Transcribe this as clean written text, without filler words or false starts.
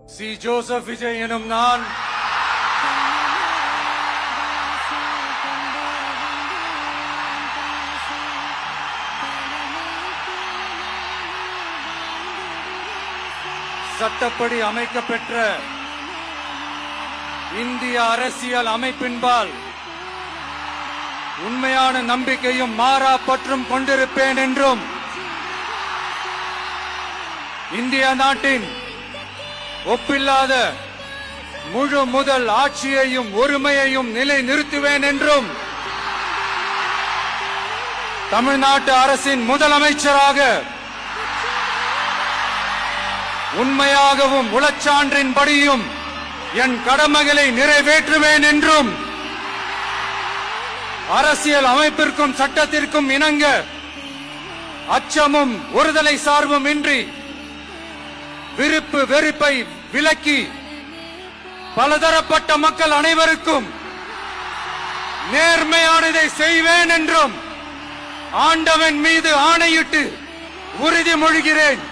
C. Joseph Vijay எனும் நான் சட்டப்படி அமைக்கப்பெற்ற இந்திய அரசியல் அமைப்பின்பால் உண்மையான நம்பிக்கையும் மாறா பற்றும் கொண்டிருப்பேன் என்றும் இந்திய நாட்டின் ஒப்பில்லாத முழு முதல் ஆட்சியையும் ஒருமையையும் நிலை நிறுத்துவேன் என்றும் தமிழ்நாட்டு அரசின் முதலமைச்சராக உண்மையாகவும் உளச்சான்றின்படியும் என் கடமைகளை நிறைவேற்றுவேன் என்றும் அரசியல் அமைப்பிற்கும் சட்டத்திற்கும் இணங்க அச்சமும் ஒருதலை சார்பும் இன்றி விருப்பு வெறுப்பை விலக்கி பலதரப்பட்ட மக்கள் அனைவருக்கும் நேர்மையானதை செய்வேன் என்றும் ஆண்டவன் மீது ஆணையிட்டு உறுதிமொழிகிறேன்.